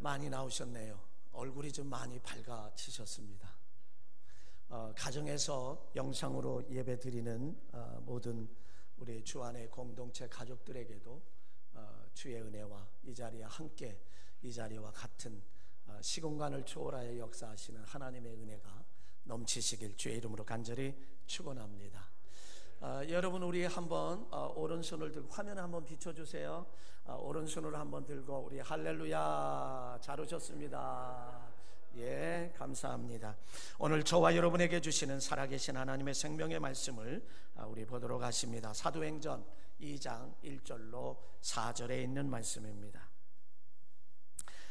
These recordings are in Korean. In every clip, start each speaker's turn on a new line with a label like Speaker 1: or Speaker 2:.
Speaker 1: 많이 나오셨네요. 얼굴이 좀 많이 밝아지셨습니다. 가정에서 영상으로 예배 드리는 모든 우리 주안의 공동체 가족들에게도 주의 은혜와 이 자리에 함께 이 자리와 같은 시공간을 초월하여 역사하시는 하나님의 은혜가 넘치시길 주의 이름으로 간절히 축원합니다. 여러분, 우리 한번 오른손을 들고 화면에 한번 비춰주세요. 오른손을 한번 들고 우리 할렐루야. 잘 오셨습니다. 예, 감사합니다. 오늘 저와 여러분에게 주시는 살아계신 하나님의 생명의 말씀을 우리 보도록 하십니다. 사도행전 2장 1절로 4절에 있는 말씀입니다.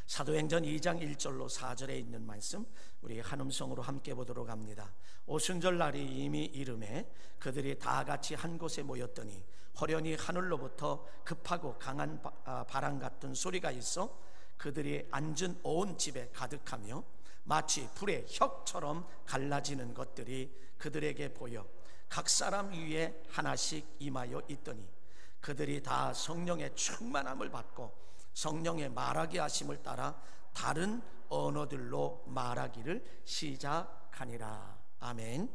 Speaker 1: 사도행전 2장 1절로 4절에 있는 말씀, 우리 한음성으로 함께 보도록 합니다. 오순절 날이 이미 이름에 그들이 다 같이 한 곳에 모였더니 호련히 하늘로부터 급하고 강한 바람 같은 소리가 있어 그들이 앉은 온 집에 가득하며 마치 불의 혁처럼 갈라지는 것들이 그들에게 보여 각 사람 위에 하나씩 임하여 있더니 그들이 다 성령의 충만함을 받고 성령의 말하게 하심을 따라 다른 언어들로 말하기를 시작하니라. 아멘.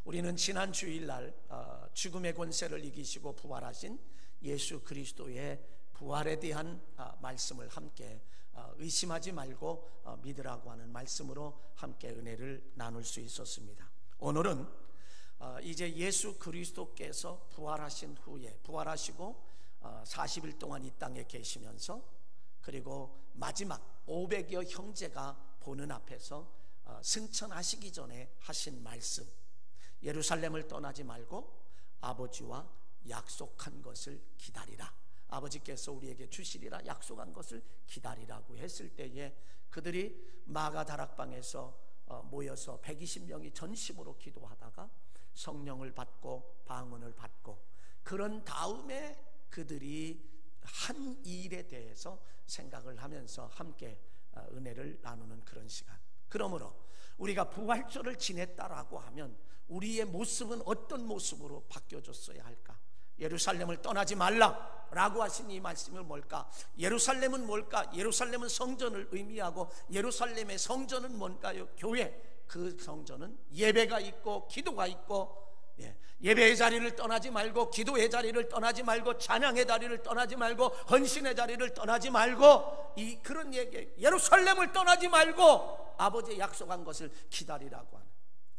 Speaker 1: 우리는 지난 주일날 죽음의 권세를 이기시고 부활하신 예수 그리스도의 부활에 대한 말씀을 함께 의심하지 말고 믿으라고 하는 말씀으로 함께 은혜를 나눌 수 있었습니다. 오늘은 이제 예수 그리스도께서 부활하신 후에 부활하시고 40일 동안 이 땅에 계시면서 그리고 마지막 500여 형제가 보는 앞에서 승천하시기 전에 하신 말씀, 예루살렘을 떠나지 말고 아버지와 약속한 것을 기다리라. 아버지께서 우리에게 주시리라 약속한 것을 기다리라고 했을 때에 그들이 마가다락방에서 모여서 120명이 전심으로 기도하다가 성령을 받고 방언을 받고 그런 다음에 그들이 한 일에 대해서 생각을 하면서 함께 은혜를 나누는 그런 시간. 그러므로 우리가 부활절을 지냈다라고 하면 우리의 모습은 어떤 모습으로 바뀌어졌어야 할까? 예루살렘을 떠나지 말라라고 하신 이 말씀은 뭘까? 예루살렘은 뭘까? 예루살렘은 성전을 의미하고 예루살렘의 성전은 뭔가요? 교회. 그 성전은 예배가 있고 기도가 있고, 예배의 자리를 떠나지 말고 기도의 자리를 떠나지 말고 찬양의 자리를 떠나지 말고 헌신의 자리를 떠나지 말고 이 그런 얘기, 예루살렘을 떠나지 말고 아버지의 약속한 것을 기다리라고 하는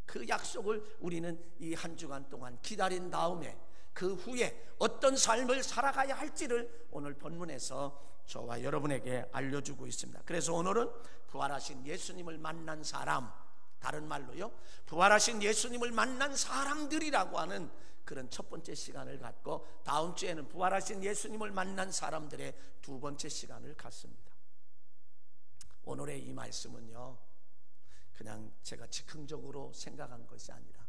Speaker 1: 그 약속을 우리는 이 한 주간 동안 기다린 다음에 그 후에 어떤 삶을 살아가야 할지를 오늘 본문에서 저와 여러분에게 알려주고 있습니다. 그래서 오늘은 부활하신 예수님을 만난 사람, 다른 말로요, 부활하신 예수님을 만난 사람들이라고 하는 그런 첫 번째 시간을 갖고 다음 주에는 부활하신 예수님을 만난 사람들의 두 번째 시간을 갖습니다. 오늘의 이 말씀은요, 그냥 제가 즉흥적으로 생각한 것이 아니라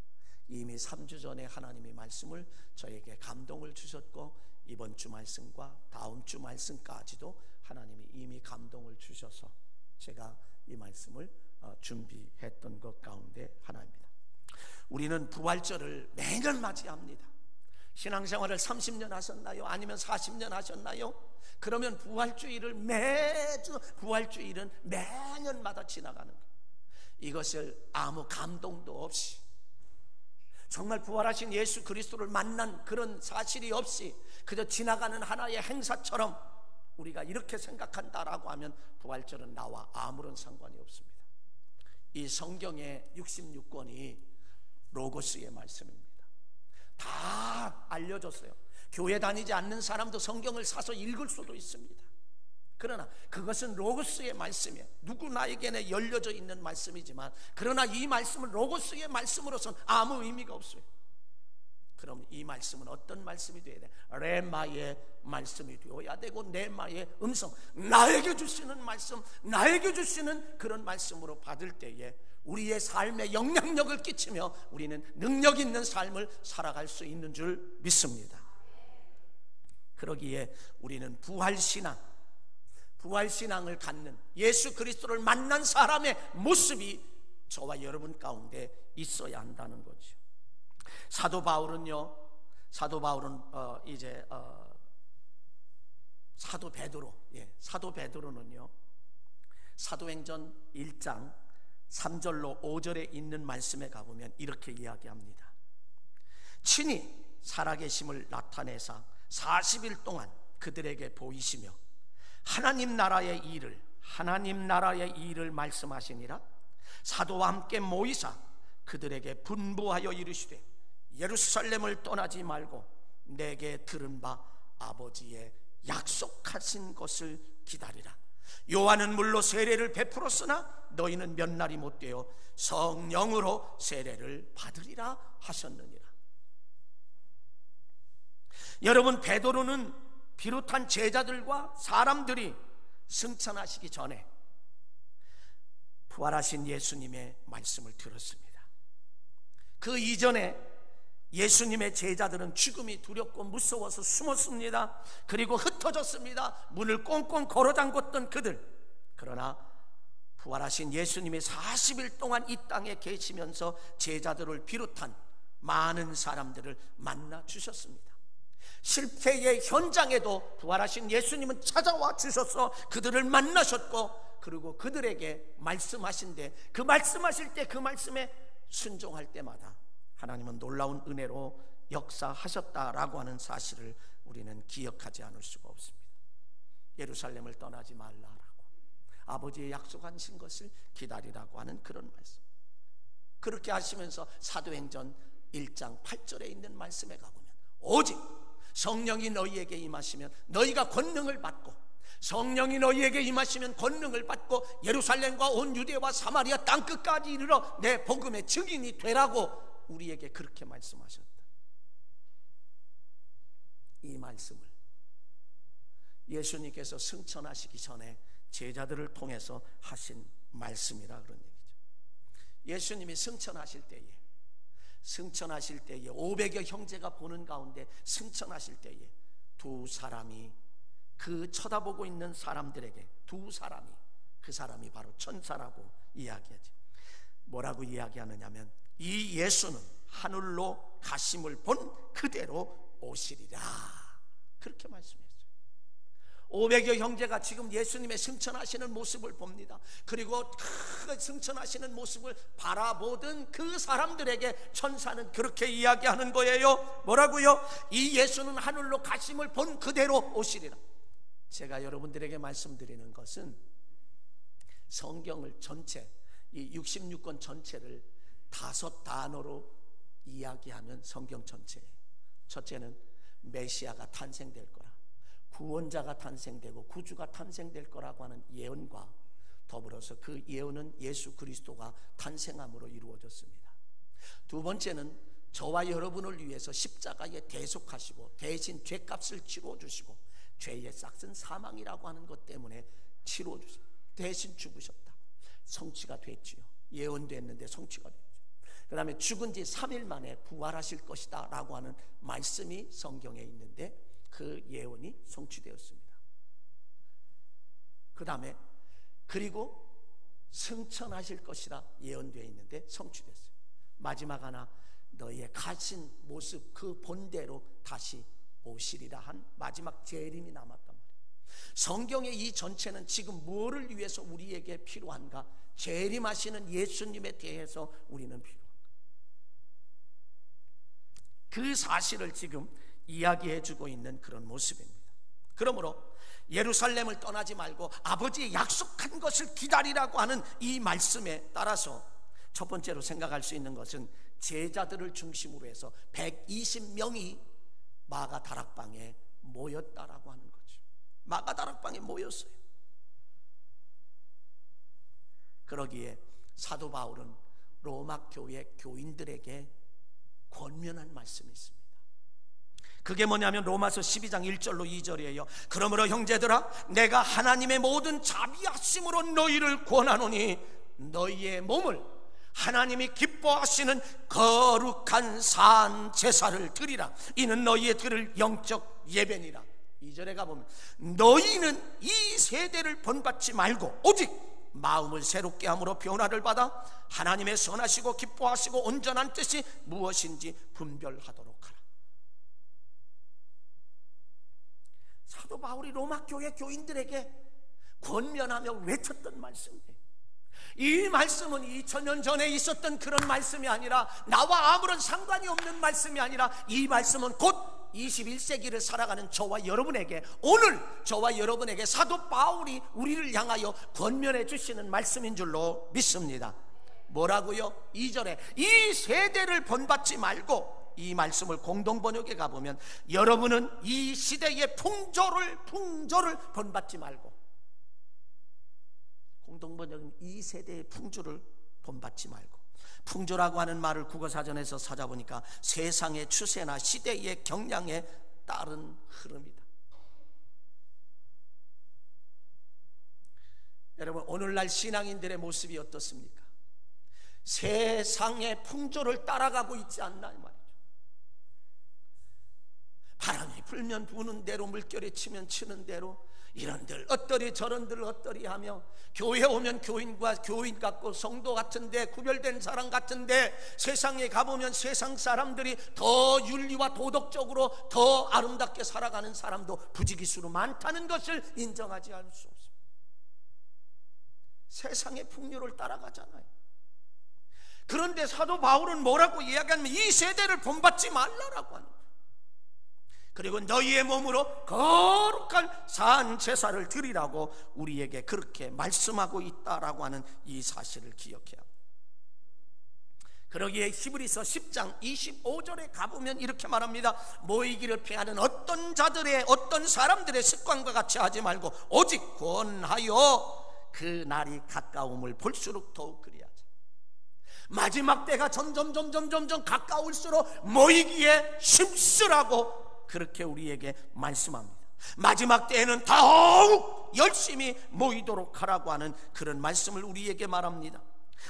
Speaker 1: 이미 3주 전에 하나님이 말씀을 저에게 감동을 주셨고 이번 주 말씀과 다음 주 말씀까지도 하나님이 이미 감동을 주셔서 제가 이 말씀을 준비했던 것 가운데 하나입니다. 우리는 부활절을 매년 맞이합니다. 신앙생활을 30년 하셨나요? 아니면 40년 하셨나요? 그러면 부활주일을 매주 부활주일은 매년마다 지나가는 거예요. 이것을 아무 감동도 없이 정말 부활하신 예수 그리스도를 만난 그런 사실이 없이 그저 지나가는 하나의 행사처럼 우리가 이렇게 생각한다라고 하면 부활절은 나와 아무런 상관이 없습니다. 이 성경의 66권이 로고스의 말씀입니다. 다 알려줬어요. 교회 다니지 않는 사람도 성경을 사서 읽을 수도 있습니다. 그러나 그것은 로고스의 말씀이에요. 누구나에게는 열려져 있는 말씀이지만 그러나 이 말씀은 로고스의 말씀으로서는 아무 의미가 없어요. 그럼 이 말씀은 어떤 말씀이 되어야 돼? 레마의 말씀이 되어야 되고 네마의 음성, 나에게 주시는 말씀, 나에게 주시는 그런 말씀으로 받을 때에 우리의 삶에 영향력을 끼치며 우리는 능력 있는 삶을 살아갈 수 있는 줄 믿습니다. 그러기에 우리는 부활신앙을 갖는 예수 그리스도를 만난 사람의 모습이 저와 여러분 가운데 있어야 한다는 거죠. 사도 바울은 사도 베드로, 사도 베드로는요, 사도행전 1장 3절로 5절에 있는 말씀에 가보면 이렇게 이야기합니다. 친히 살아계심을 나타내사 40일 동안 그들에게 보이시며 하나님 나라의 일을 말씀하시니라. 사도와 함께 모이사 그들에게 분부하여 이르시되 예루살렘을 떠나지 말고 내게 들은 바 아버지의 약속하신 것을 기다리라. 요한은 물로 세례를 베풀었으나 너희는 몇 날이 못되어 성령으로 세례를 받으리라 하셨느니라. 여러분, 베드로는 비롯한 제자들과 사람들이 승천하시기 전에 부활하신 예수님의 말씀을 들었습니다. 그 이전에 예수님의 제자들은 죽음이 두렵고 무서워서 숨었습니다. 그리고 흩어졌습니다. 문을 꽁꽁 걸어 잠궜던 그들. 그러나 부활하신 예수님이 40일 동안 이 땅에 계시면서 제자들을 비롯한 많은 사람들을 만나 주셨습니다. 실패의 현장에도 부활하신 예수님은 찾아와 주셔서 그들을 만나셨고, 그리고 그들에게 말씀하신데 그 말씀하실 때 그 말씀에 순종할 때마다 하나님은 놀라운 은혜로 역사하셨다라고 하는 사실을 우리는 기억하지 않을 수가 없습니다. 예루살렘을 떠나지 말라라고, 아버지의 약속하신 것을 기다리라고 하는 그런 말씀. 그렇게 하시면서 사도행전 1장 8절에 있는 말씀에 가보면 오직 성령이 너희에게 임하시면 너희가 권능을 받고, 성령이 너희에게 임하시면 권능을 받고 예루살렘과 온 유대와 사마리아 땅끝까지 이르러 내 복음의 증인이 되라고 우리에게 그렇게 말씀하셨다. 이 말씀을 예수님께서 승천하시기 전에 제자들을 통해서 하신 말씀이라 그런 얘기죠. 예수님이 승천하실 때에 500여 형제가 보는 가운데 승천하실 때에 두 사람이, 그 쳐다보고 있는 사람들에게 두 사람이, 그 사람이 바로 천사라고 이야기하죠. 뭐라고 이야기하느냐면 이 예수는 하늘로 가심을 본 그대로 오시리라, 그렇게 말씀했어요. 500여 형제가 지금 예수님의 승천하시는 모습을 봅니다. 그리고 그 승천하시는 모습을 바라보던 그 사람들에게 천사는 그렇게 이야기하는 거예요. 뭐라고요? 이 예수는 하늘로 가심을 본 그대로 오시리라. 제가 여러분들에게 말씀드리는 것은 성경을 전체, 이 66권 전체를 5단어로 이야기하면 성경 전체예요. 첫째는 메시아가 탄생될 거라, 구원자가 탄생되고 구주가 탄생될 거라고 하는 예언과 더불어서 그 예언은 예수 그리스도가 탄생함으로 이루어졌습니다. 두 번째는 저와 여러분을 위해서 십자가에 대속하시고 대신 죄값을 치러주시고 죄의 싹은 사망이라고 하는 것 때문에 치러주시고 대신 죽으셨다. 성취가 됐지요. 예언됐는데 성취가 됐죠. 그 다음에 죽은 지 3일 만에 부활하실 것이다 라고 하는 말씀이 성경에 있는데 그 예언이 성취되었습니다. 그 다음에 그리고 승천하실 것이라 예언되어 있는데 성취됐어요. 마지막 하나, 너희의 가신 모습 그 본대로 다시 오시리라 한 마지막 재림이 남았단 말이에요. 성경의 이 전체는 지금 뭐를 위해서 우리에게 필요한가? 재림하시는 예수님에 대해서 우리는 필요한가? 그 사실을 지금 이야기해주고 있는 그런 모습입니다. 그러므로 예루살렘을 떠나지 말고 아버지의 약속한 것을 기다리라고 하는 이 말씀에 따라서 첫 번째로 생각할 수 있는 것은 제자들을 중심으로 해서 120명이 마가다락방에 모였다라고 하는 거죠. 마가다락방에 모였어요. 그러기에 사도 바울은 로마 교회 교인들에게 권면한 말씀이 있습니다. 그게 뭐냐면 로마서 12장 1절로 2절이에요. 그러므로 형제들아, 내가 하나님의 모든 자비하심으로 너희를 권하노니 너희의 몸을 하나님이 기뻐하시는 거룩한 산 제사를 드리라. 이는 너희의 드릴 영적 예배니라. 2절에 가보면 너희는 이 세대를 본받지 말고 오직 마음을 새롭게 함으로 변화를 받아 하나님의 선하시고 기뻐하시고 온전한 뜻이 무엇인지 분별하도록 하라. 사도 바울이 로마 교회 교인들에게 권면하며 외쳤던 말씀이에요. 이 말씀은 2000년 전에 있었던 그런 말씀이 아니라, 나와 아무런 상관이 없는 말씀이 아니라, 이 말씀은 곧 21세기를 살아가는 저와 여러분에게, 오늘 저와 여러분에게 사도 바울이 우리를 향하여 권면해 주시는 말씀인 줄로 믿습니다. 뭐라고요? 2절에 이 세대를 본받지 말고, 이 말씀을 공동번역에 가보면 여러분은 이 시대의 풍조를 본받지 말고, 공동번역은 이 세대의 풍조를 본받지 말고, 풍조라고 하는 말을 국어사전에서 찾아보니까 세상의 추세나 시대의 경향에 따른 흐름이다. 여러분, 오늘날 신앙인들의 모습이 어떻습니까? 세상의 풍조를 따라가고 있지 않나 이 말이죠. 바람이 불면 부는 대로, 물결이 치면 치는 대로, 이런들 어떠리 저런들 어떠리 하며, 교회 오면 교인 같고 성도 같은데, 구별된 사람 같은데, 세상에 가보면 세상 사람들이 더 윤리와 도덕적으로 더 아름답게 살아가는 사람도 부지기수로 많다는 것을 인정하지 않을 수 없습니다. 세상의 풍류를 따라가잖아요. 그런데 사도 바울은 뭐라고 이야기하면 이 세대를 본받지 말라라고 하는 거예요. 그리고 너희의 몸으로 거룩한 산 제사를 드리라고 우리에게 그렇게 말씀하고 있다라고 하는 이 사실을 기억해야 합니다. 그러기에 히브리서 10장 25절에 가보면 이렇게 말합니다. 모이기를 피하는 어떤 사람들의 습관과 같이 하지 말고 오직 권하여 그 날이 가까움을 볼수록 더욱 그리하자. 마지막 때가 점점 가까울수록 모이기에 힘쓰라고 그렇게 우리에게 말씀합니다. 마지막 때에는 더욱 열심히 모이도록 하라고 하는 그런 말씀을 우리에게 말합니다.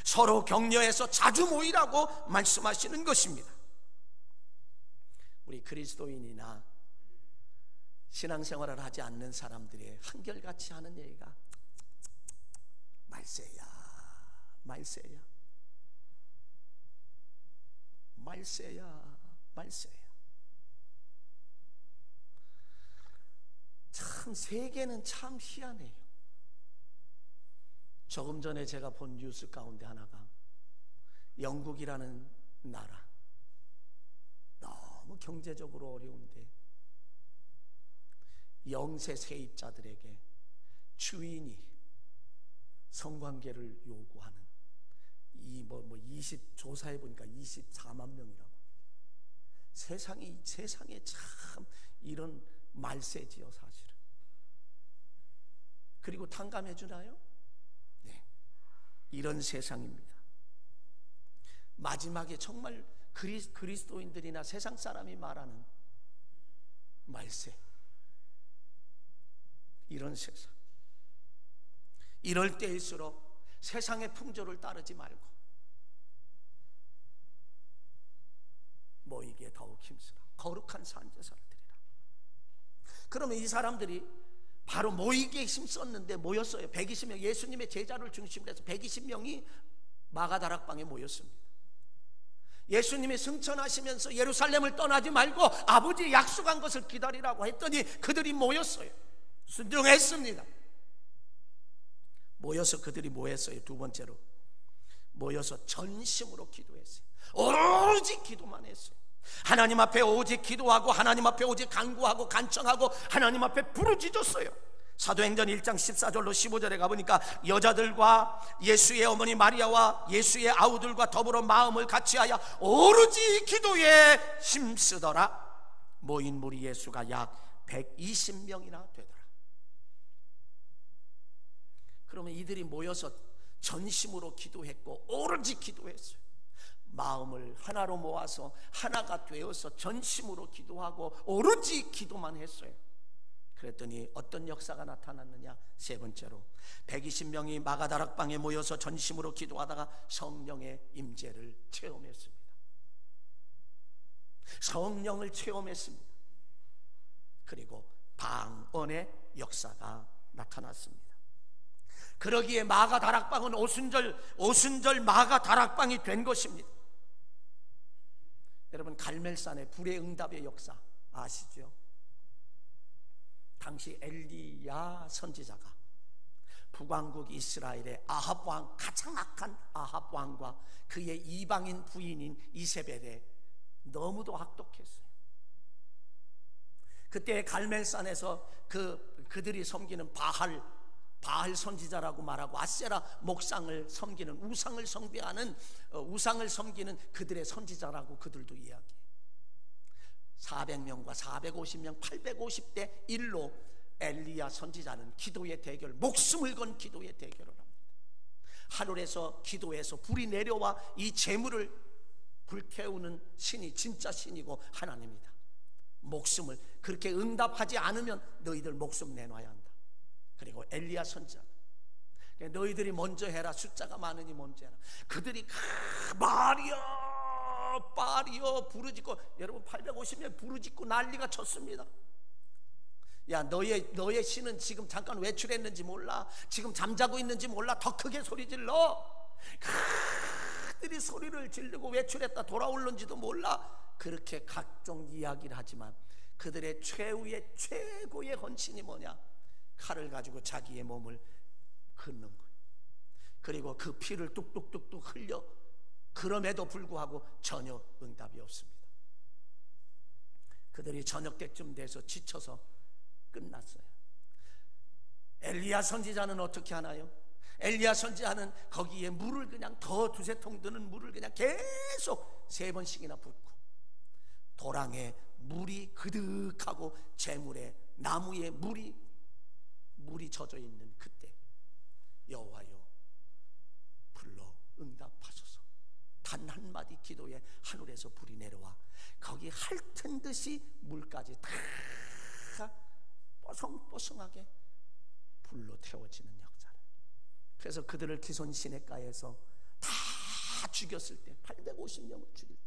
Speaker 1: 서로 격려해서 자주 모이라고 말씀하시는 것입니다. 우리 그리스도인이나 신앙생활을 하지 않는 사람들이 한결같이 하는 얘기가 말세야, 말세야, 말세야, 말세야. 참 세계는 참 희한해요. 조금 전에 제가 본 뉴스 가운데 하나가, 영국이라는 나라, 너무 경제적으로 어려운데 영세 세입자들에게 주인이 성관계를 요구하는, 이 20 조사해 보니까 24만 명이라고. 세상에 참 이런 말세지요, 사실은. 그리고 탕감해 주나요? 네, 이런 세상입니다. 마지막에 정말 그리스도인들이나 세상 사람이 말하는 말세, 이런 세상. 이럴 때일수록 세상의 풍조를 따르지 말고 모이기에 더욱 힘쓰라. 거룩한 산제사를 드리라. 그러면 이 사람들이 바로 모이기에 힘썼는데 모였어요. 120명, 예수님의 제자를 중심으로 해서 120명이 마가다락방에 모였습니다. 예수님이 승천하시면서 예루살렘을 떠나지 말고 아버지 약속한 것을 기다리라고 했더니 그들이 모였어요. 순종했습니다. 모여서 그들이 뭐 했어요? 두 번째로 모여서 전심으로 기도했어요. 오로지 기도만 했어요. 하나님 앞에 오직 기도하고 하나님 앞에 오직 간구하고 간청하고 하나님 앞에 부르짖었어요. 사도행전 1장 14절로 15절에 가보니까 여자들과 예수의 어머니 마리아와 예수의 아우들과 더불어 마음을 같이하여 오로지 기도에 힘쓰더라. 모인 무리 예수가 약 120명이나 되더라. 그러면 이들이 모여서 전심으로 기도했고 오로지 기도했어요. 마음을 하나로 모아서 하나가 되어서 전심으로 기도하고 오로지 기도만 했어요. 그랬더니 어떤 역사가 나타났느냐? 세 번째로 120명이 마가다락방에 모여서 전심으로 기도하다가 성령의 임재를 체험했습니다. 성령을 체험했습니다. 그리고 방언의 역사가 나타났습니다. 그러기에 마가다락방은 오순절 마가다락방이 된 것입니다. 여러분, 갈멜산의 불의 응답의 역사 아시죠? 당시 엘리야 선지자가 북왕국 이스라엘의 아합 왕, 가장 악한 아합 왕과 그의 이방인 부인인 이세벨에 너무도 악독했어요. 그때 갈멜산에서 그들이 섬기는 바알 선지자라고 말하고 아세라 목상을 섬기는 우상을 섬기는 그들의 선지자라고 그들도 이야기해요. 400명과 450명 850대 1로 엘리야 선지자는 기도의 대결, 목숨을 건 기도의 대결을 합니다. 하늘에서 기도해서 불이 내려와 이 재물을 불태우는 신이 진짜 신이고 하나님이다. 목숨을 그렇게 응답하지 않으면 너희들 목숨 내놔야 한다. 그리고 엘리야 선지자, 너희들이 먼저 해라. 숫자가 많으니 먼저 해라. 그들이 말이여 부르짖고, 여러분 850명 부르짖고 난리가 쳤습니다. 야, 너의 신은 지금 잠깐 외출했는지 몰라? 지금 잠자고 있는지 몰라? 더 크게 소리 질러. 그들이 소리를 지르고 외출했다 돌아올는지도 몰라. 그렇게 각종 이야기를 하지만 그들의 최고의 헌신이 뭐냐? 칼을 가지고 자기의 몸을 긋는 거예요. 그리고 그 피를 뚝뚝뚝뚝 흘려. 그럼에도 불구하고 전혀 응답이 없습니다. 그들이 저녁 때쯤 돼서 지쳐서 끝났어요. 엘리야 선지자는 어떻게 하나요? 엘리야 선지자는 거기에 물을 그냥 더 두세 통 드는 물을 그냥 계속 3번씩이나 붓고, 도랑에 물이 그득하고 재물에 나무에 물이 젖어 있는 그때, 여호와여 불러 응답하소서. 단 한마디 기도에 하늘에서 불이 내려와 거기 핥은 듯이 물까지 다 뽀송뽀송하게 불로 태워지는 역사를. 그래서 그들을 기손 시냇가에서 다 죽였을 때, 850명을 죽일 때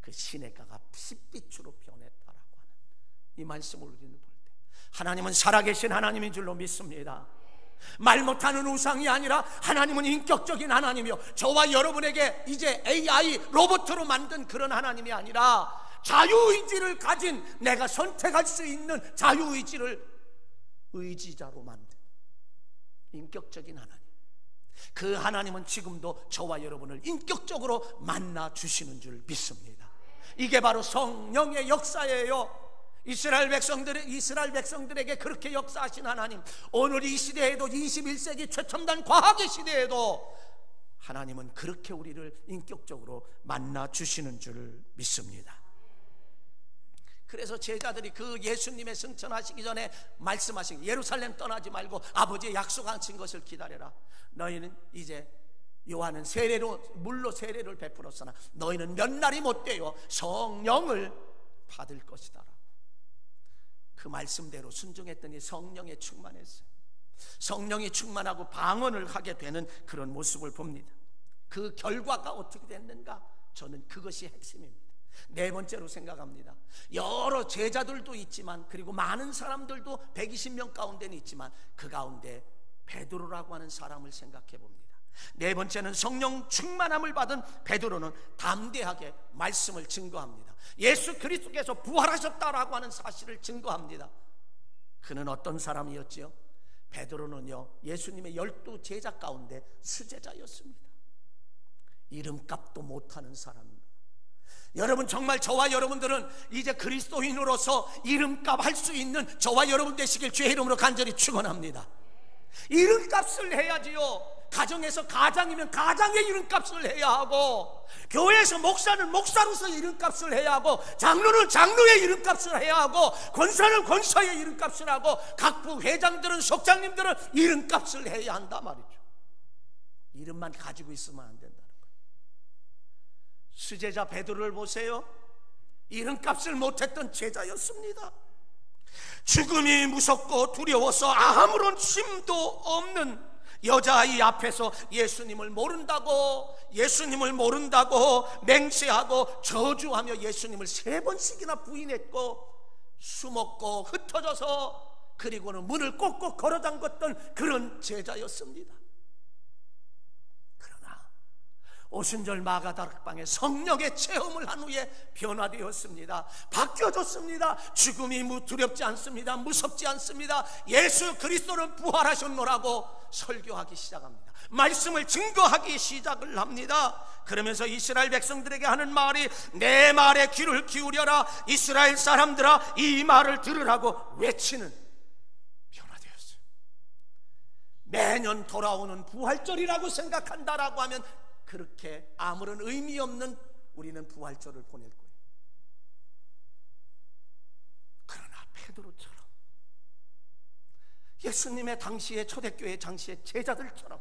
Speaker 1: 그 시냇가가 핏빛으로 변했다라고 하는 이 말씀을 우리는 볼 때, 하나님은 살아계신 하나님인 줄로 믿습니다. 말 못하는 우상이 아니라 하나님은 인격적인 하나님이요, 저와 여러분에게 이제 AI 로봇으로 만든 그런 하나님이 아니라 자유의지를 가진, 내가 선택할 수 있는 자유의지를 의지자로 만든 인격적인 하나님. 그 하나님은 지금도 저와 여러분을 인격적으로 만나 주시는 줄 믿습니다. 이게 바로 성령의 역사예요. 이스라엘 백성들에게 그렇게 역사하신 하나님, 오늘 이 시대에도, 21세기 최첨단 과학의 시대에도 하나님은 그렇게 우리를 인격적으로 만나 주시는 줄 믿습니다. 그래서 제자들이 그 예수님의 승천하시기 전에 말씀하신, 예루살렘 떠나지 말고 아버지의 약속하신 것을 기다려라. 너희는 이제, 요한은 물로 세례를 베풀었으나 너희는 몇 날이 못되어 성령을 받을 것이다. 그 말씀대로 순종했더니 성령에 충만했어요. 성령이 충만하고 방언을 하게 되는 그런 모습을 봅니다. 그 결과가 어떻게 됐는가? 저는 그것이 핵심입니다. 네 번째로 생각합니다. 여러 제자들도 있지만, 그리고 많은 사람들도 120명 가운데는 있지만, 그 가운데 베드로라고 하는 사람을 생각해 봅니다. 네 번째는 성령 충만함을 받은 베드로는 담대하게 말씀을 증거합니다. 예수 그리스도께서 부활하셨다라고 하는 사실을 증거합니다. 그는 어떤 사람이었지요? 베드로는요, 예수님의 12 제자 가운데 수제자였습니다. 이름값도 못하는 사람입니다. 여러분, 정말 저와 여러분들은 이제 그리스도인으로서 이름값 할 수 있는 저와 여러분 되시길 주의 이름으로 간절히 축원합니다. 이름값을 해야지요. 가정에서 가장이면 가장의 이름값을 해야 하고, 교회에서 목사는 목사로서 이름값을 해야 하고, 장로는 장로의 이름값을 해야 하고, 권사는 권사의 이름값을 하고, 각 부 회장들은 속장님들은 이름값을 해야 한다 말이죠. 이름만 가지고 있으면 안 된다는 거예요. 수제자 베드로를 보세요. 이름값을 못했던 제자였습니다. 죽음이 무섭고 두려워서 아무런 힘도 없는 여자아이 앞에서 예수님을 모른다고 맹세하고 저주하며 예수님을 3번씩이나 부인했고, 숨었고 흩어져서, 그리고는 문을 꼭꼭 걸어 잠궜던 그런 제자였습니다. 그러나 오순절 마가다락방에 성령의 체험을 한 후에 변화되었습니다. 바뀌어졌습니다. 죽음이 두렵지 않습니다. 무섭지 않습니다. 예수 그리스도는 부활하셨노라고 설교하기 시작합니다. 말씀을 증거하기 시작을 합니다. 그러면서 이스라엘 백성들에게 하는 말이 내 말에 귀를 기울여라. 이스라엘 사람들아 이 말을 들으라고 외치는 변화되었어요. 매년 돌아오는 부활절이라고 생각한다라고 하면 그렇게 아무런 의미 없는 우리는 부활절을 보낼 거예요. 그러나 베드로처럼 예수님의 당시의 초대교회 당시의 제자들처럼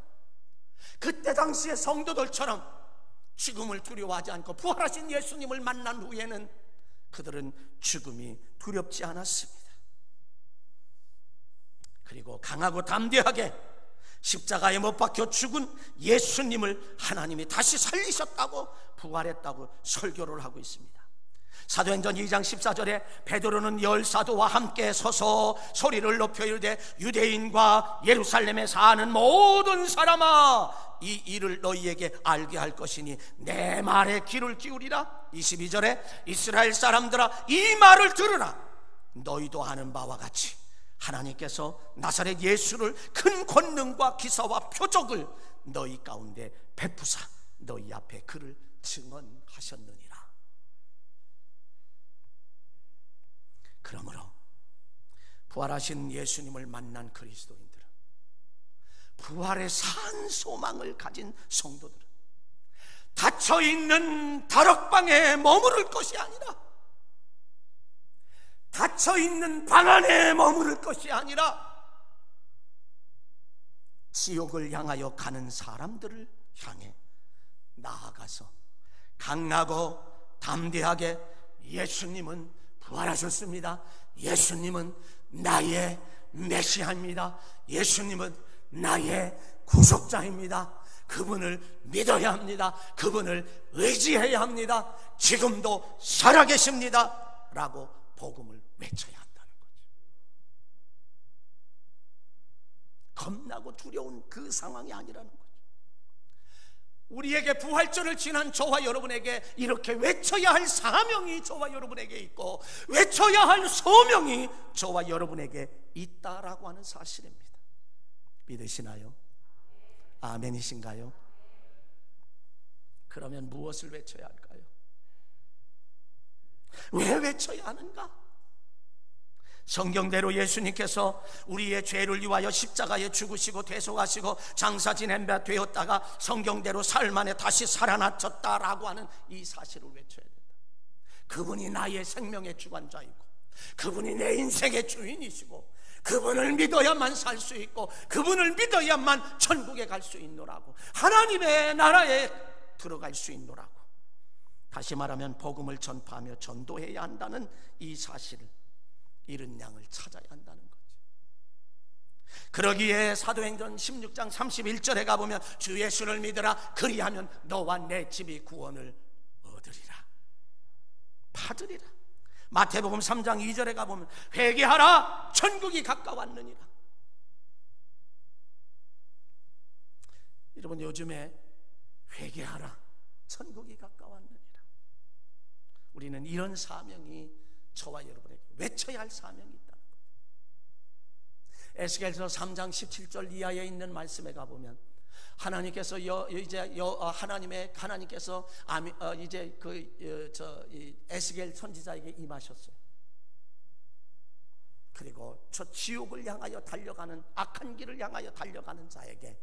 Speaker 1: 그때 당시의 성도들처럼 죽음을 두려워하지 않고 부활하신 예수님을 만난 후에는 그들은 죽음이 두렵지 않았습니다. 그리고 강하고 담대하게 십자가에 못 박혀 죽은 예수님을 하나님이 다시 살리셨다고 부활했다고 설교를 하고 있습니다. 사도행전 2장 14절에 베드로는 열 사도와 함께 서서 소리를 높여 이르되 유대인과 예루살렘에 사는 모든 사람아 이 일을 너희에게 알게 할 것이니 내 말에 귀를 기울이라. 22절에 이스라엘 사람들아 이 말을 들으라. 너희도 아는 바와 같이 하나님께서 나사렛 예수를 큰 권능과 기사와 표적을 너희 가운데 베푸사 너희 앞에 그를 증언하셨느니라. 그러므로 부활하신 예수님을 만난 그리스도인들은, 부활의 산 소망을 가진 성도들은 닫혀있는 다락방에 머무를 것이 아니라, 닫혀있는 방 안에 머무를 것이 아니라 지옥을 향하여 가는 사람들을 향해 나아가서 강하고 담대하게 예수님은 부활하셨습니다. 예수님은 나의 메시아입니다. 예수님은 나의 구속자입니다. 그분을 믿어야 합니다. 그분을 의지해야 합니다. 지금도 살아계십니다 라고 복음을 외쳐야 한다는 거죠. 겁나고 두려운 그 상황이 아니라는 거죠. 우리에게 부활절을 지난 저와 여러분에게 이렇게 외쳐야 할 사명이 저와 여러분에게 있고 외쳐야 할 소명이 저와 여러분에게 있다라고 하는 사실입니다. 믿으시나요? 아멘이신가요? 그러면 무엇을 외쳐야 할까요? 왜 외쳐야 하는가? 성경대로 예수님께서 우리의 죄를 위하여 십자가에 죽으시고 대속하시고 장사 지낸 바 되었다가 성경대로 사흘 만에 다시 살아나셨다라고 하는 이 사실을 외쳐야 된다. 그분이 나의 생명의 주관자이고 그분이 내 인생의 주인이시고 그분을 믿어야만 살 수 있고 그분을 믿어야만 천국에 갈 수 있노라고, 하나님의 나라에 들어갈 수 있노라고, 다시 말하면 복음을 전파하며 전도해야 한다는 이 사실을, 잃은 양을 찾아야 한다는 거죠. 그러기에 사도행전 16장 31절에 가보면 주 예수를 믿으라 그리하면 너와 내 집이 구원을 얻으리라, 받으리라. 마태복음 3장 2절에 가보면 회개하라 천국이 가까웠느니라. 여러분, 요즘에 회개하라 천국이 가까웠느니라, 우리는 이런 사명이 저와 여러분에게 외쳐야 할 사명이 있다는 거예요. 에스겔서 3장 17절 이하에 있는 말씀에 가보면 하나님께서 하나님께서 이제 에스겔 선지자에게 임하셨어요. 그리고 저 지옥을 향하여 달려가는, 악한 길을 향하여 달려가는 자에게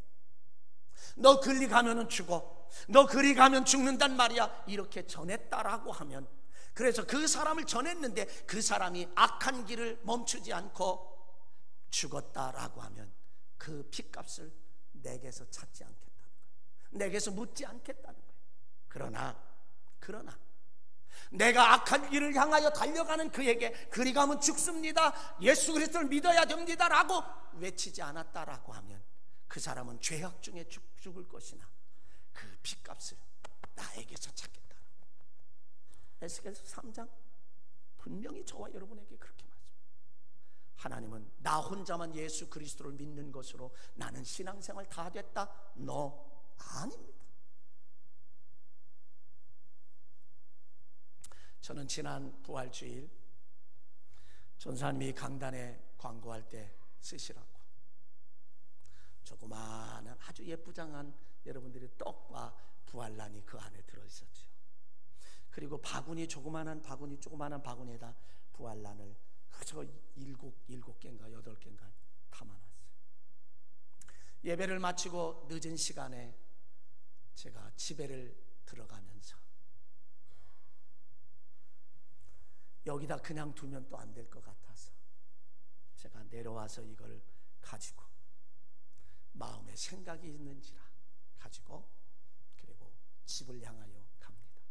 Speaker 1: 너 그리 가면은 죽어, 너 그리 가면 죽는단 말이야, 이렇게 전했다라고 하면, 그래서 그 사람을 전했는데 그 사람이 악한 길을 멈추지 않고 죽었다라고 하면 그 핏값을 내게서 찾지 않겠다는 거예요. 내게서 묻지 않겠다는 거예요. 그러나 내가 악한 길을 향하여 달려가는 그에게 그리 가면 죽습니다, 예수 그리스도를 믿어야 됩니다 라고 외치지 않았다라고 하면 그 사람은 죄악 중에 죽을 것이나 그 핏값을 나에게서 찾겠다는 거예요. 에스겔서 3장 분명히 저와 여러분에게 그렇게 말씀합니다. 하나님은 나 혼자만 예수 그리스도를 믿는 것으로 나는 신앙생활 다 됐다? 아닙니다. 저는 지난 부활주일 전사님이 강단에 광고할 때 쓰시라고 조그마한 아주 예쁘장한 여러분들의 떡과 부활란이 그 안에 들어있었죠. 그리고 바구니, 조그마한 바구니에다 부활란을 그저 7개인가 8개인가 담아놨어요. 예배를 마치고 늦은 시간에 제가 집에를 들어가면서 여기다 그냥 두면 또 안 될 것 같아서 제가 내려와서 이걸 가지고 마음에 생각이 있는지라 가지고 그리고 집을 향하여 갑니다.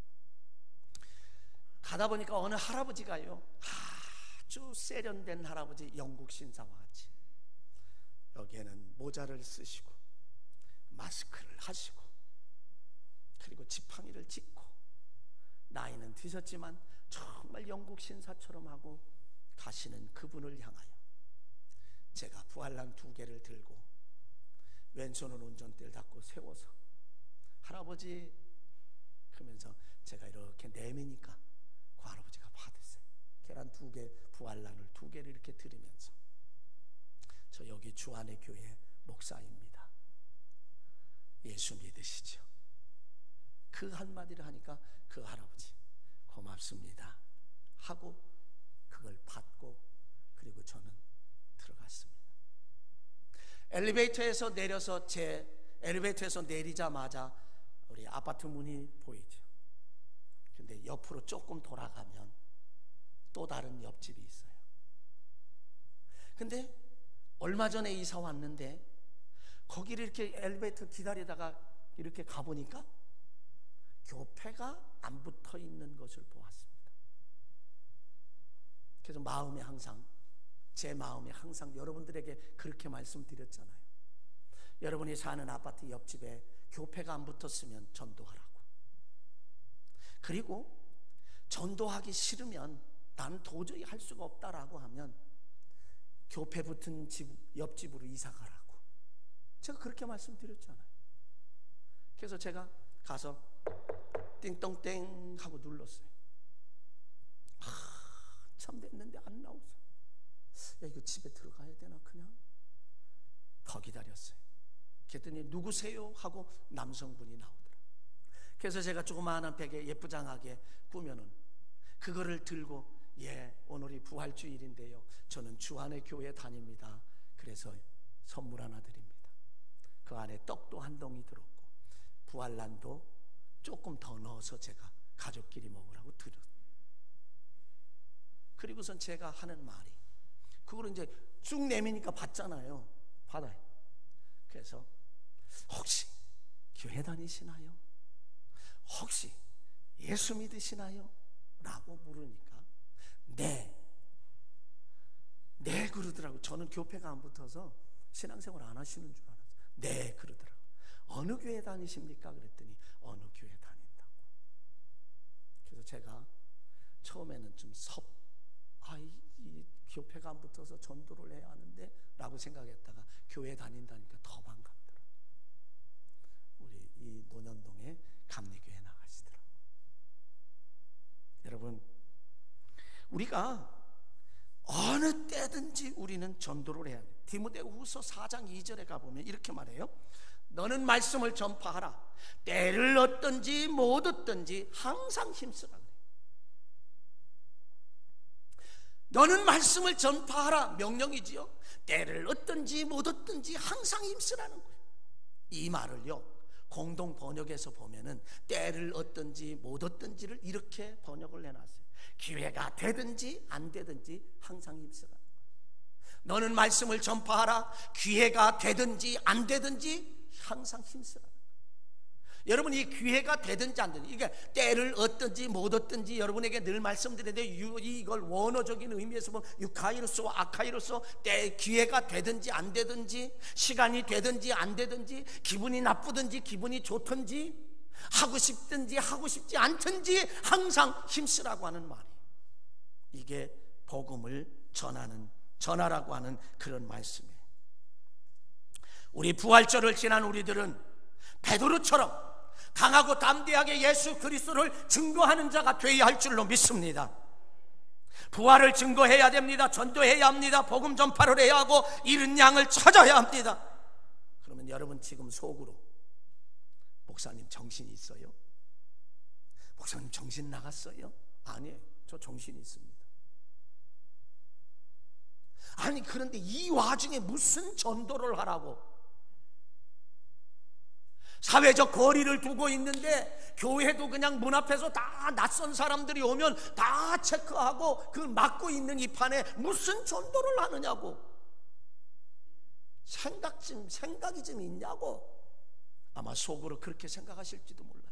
Speaker 1: 가다 보니까 어느 할아버지가요, 아주 세련된 할아버지, 영국 신사와 같이 여기에는 모자를 쓰시고 마스크를 하시고 그리고 지팡이를 짚고 나이는 드셨지만 정말 영국 신사처럼 하고 가시는 그분을 향하여 제가 부활란 2개를 들고 왼손은 운전대를 잡고 세워서 할아버지 그러면서 제가 이렇게 내미니까 그 할아버지가 받으세요. 계란 2개, 부활란을 2개를 이렇게 드리면서 저 여기 주안의 교회 목사입니다. 예수 믿으시죠? 그 한마디를 하니까 그 할아버지 고맙습니다 하고 그걸 받고 그리고 저는 들어갔습니다. 엘리베이터에서 내리자마자 우리 아파트 문이 보이죠. 근데 옆으로 조금 돌아가면 또 다른 옆집이 있어요. 근데 얼마 전에 이사 왔는데 거기를 이렇게 엘리베이터 기다리다가 이렇게 가보니까 교패가 안 붙어 있는 것을 보았습니다. 그래서 제 마음에 항상 여러분들에게 그렇게 말씀드렸잖아요. 여러분이 사는 아파트 옆집에 교패가 안 붙었으면 전도하라고. 그리고 전도하기 싫으면 난 도저히 할 수가 없다라고 하면 교패 붙은 옆집으로 이사 가라고. 제가 그렇게 말씀드렸잖아요. 그래서 제가 가서 띵동땡 하고 눌렀어요. 참 됐는데 안 나오죠. 야, 이거 집에 들어가야 되나 그냥? 더 기다렸어요. 그랬더니 누구세요? 하고 남성분이 나오더라. 그래서 제가 조그마한 벽에 예쁘장하게 꾸며놓은 그거를 들고 오늘이 부활주일인데요, 저는 주안의 교회 다닙니다. 그래서 선물 하나 드립니다. 그 안에 떡도 한 덩이 들었고 부활란도 조금 더 넣어서 제가 가족끼리 먹으라고 드렸어요. 그리고선 제가 하는 말이 그걸 이제 쭉 내미니까 받잖아요. 받아요. 그래서 혹시 교회 다니시나요? 혹시 예수 믿으시나요? 라고 물으니까 네 그러더라고요. 저는 교패가 안 붙어서 신앙생활 안 하시는 줄 알았어요. 네 그러더라고요. 어느 교회 다니십니까? 그랬더니 어느 교회 다닌다고. 그래서 제가 처음에는 좀 이 교패가 안 붙어서 전도를 해야 하는데 라고 생각했다가 교회 다닌다니까 더 반갑더라. 우리 이 논현동에 감리교회 나가시더라고. 여러분, 우리가 어느 때든지 우리는 전도를 해야 돼요. 디모데후서 4장 2절에 가보면 이렇게 말해요. 너는 말씀을 전파하라. 때를 얻든지 못 얻든지 항상 힘쓰라. 너는 말씀을 전파하라 명령이지요. 때를 얻든지 못 얻든지 항상 힘쓰라는 거예요. 이 말을요 공동 번역에서 보면은 때를 얻든지 못 얻든지를 이렇게 번역을 해놨어요. 기회가 되든지 안 되든지 항상 힘쓰라는 거예요. 너는 말씀을 전파하라. 기회가 되든지 안 되든지 항상 힘쓰라는 거예요. 여러분, 이 기회가 되든지 안 되든지, 이게 때를 얻든지 못 얻든지 여러분에게 늘 말씀드리는데, 이걸 원어적인 의미에서 보면 유카이로스와 아카이로스, 때 기회가 되든지 안 되든지, 시간이 되든지 안 되든지, 기분이 나쁘든지 기분이 좋든지, 하고 싶든지 하고 싶지 않든지 항상 힘쓰라고 하는 말이, 이게 복음을 전하라고 하는 그런 말씀이에요. 우리 부활절을 지난 우리들은 베드로처럼 강하고 담대하게 예수 그리스도를 증거하는 자가 되어야 할 줄로 믿습니다. 부활을 증거해야 됩니다. 전도해야 합니다. 복음 전파를 해야 하고 잃은 양을 찾아야 합니다. 그러면 여러분 지금 속으로 목사님 정신이 있어요? 목사님 정신 나갔어요? 아니에요. 저 정신이 있습니다. 아니 그런데 이 와중에 무슨 전도를 하라고? 사회적 거리를 두고 있는데 교회도 그냥 문 앞에서 다 낯선 사람들이 오면 다 체크하고 그 막고 있는 이 판에 무슨 전도를 하느냐고. 생각이 좀 있냐고. 아마 속으로 그렇게 생각하실지도 몰라요.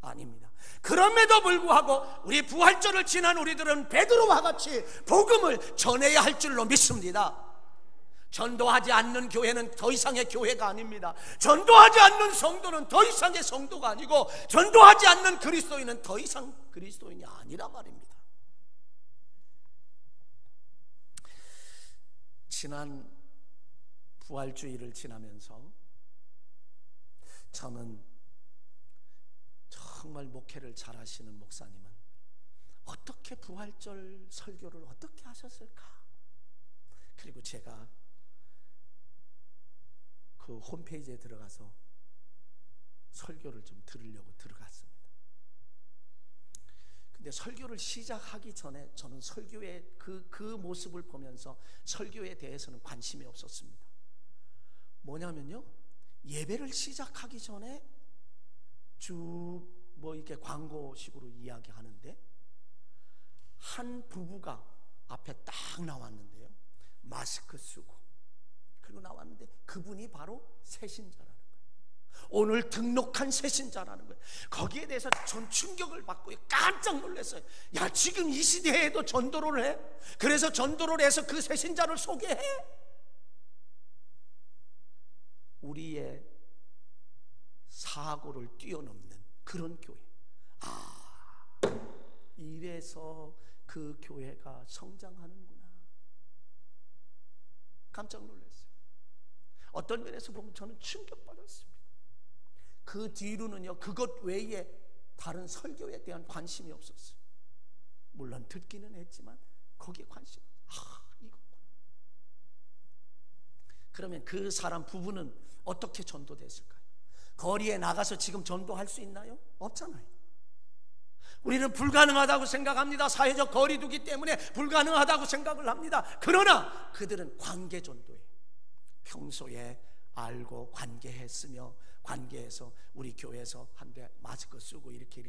Speaker 1: 아닙니다. 그럼에도 불구하고 우리 부활절을 지난 우리들은 베드로와 같이 복음을 전해야 할 줄로 믿습니다. 전도하지 않는 교회는 더 이상의 교회가 아닙니다. 전도하지 않는 성도는 더 이상의 성도가 아니고, 전도하지 않는 그리스도인은 더 이상 그리스도인이 아니라 말입니다. 지난 부활주의를 지나면서 저는 정말 목회를 잘하시는 목사님은 어떻게 부활절 설교를 어떻게 하셨을까? 그리고 제가 그 홈페이지에 들어가서 설교를 좀 들으려고 들어갔습니다. 근데 설교를 시작하기 전에 저는 설교의 그 모습을 보면서 설교에 대해서는 관심이 없었습니다. 뭐냐면요, 예배를 시작하기 전에 쭉 뭐 이렇게 광고식으로 이야기하는데 한 부부가 앞에 딱 나왔는데요, 마스크 쓰고 그리고 나왔는데 그분이 바로 새신자라는 거예요. 오늘 등록한 새신자라는 거예요. 거기에 대해서 전 충격을 받고 깜짝 놀랐어요. 야, 지금 이 시대에도 전도를 해? 그래서 전도를 해서 그 새신자를 소개해? 우리의 사고를 뛰어넘는 그런 교회. 이래서 그 교회가 성장하는구나. 깜짝 놀랐어요. 어떤 면에서 보면 저는 충격받았습니다. 그 뒤로는요, 그것 외에 다른 설교에 대한 관심이 없었어요. 물론 듣기는 했지만 거기에 관심. 이거구나. 그러면 그 사람 부부는 어떻게 전도됐을까요? 거리에 나가서 지금 전도할 수 있나요? 없잖아요. 우리는 불가능하다고 생각합니다. 사회적 거리두기 때문에 불가능하다고 생각을 합니다. 그러나 그들은 관계 전도예요. 평소에 알고 관계했으며, 관계해서 우리 교회에서 한데 마스크 쓰고 이렇게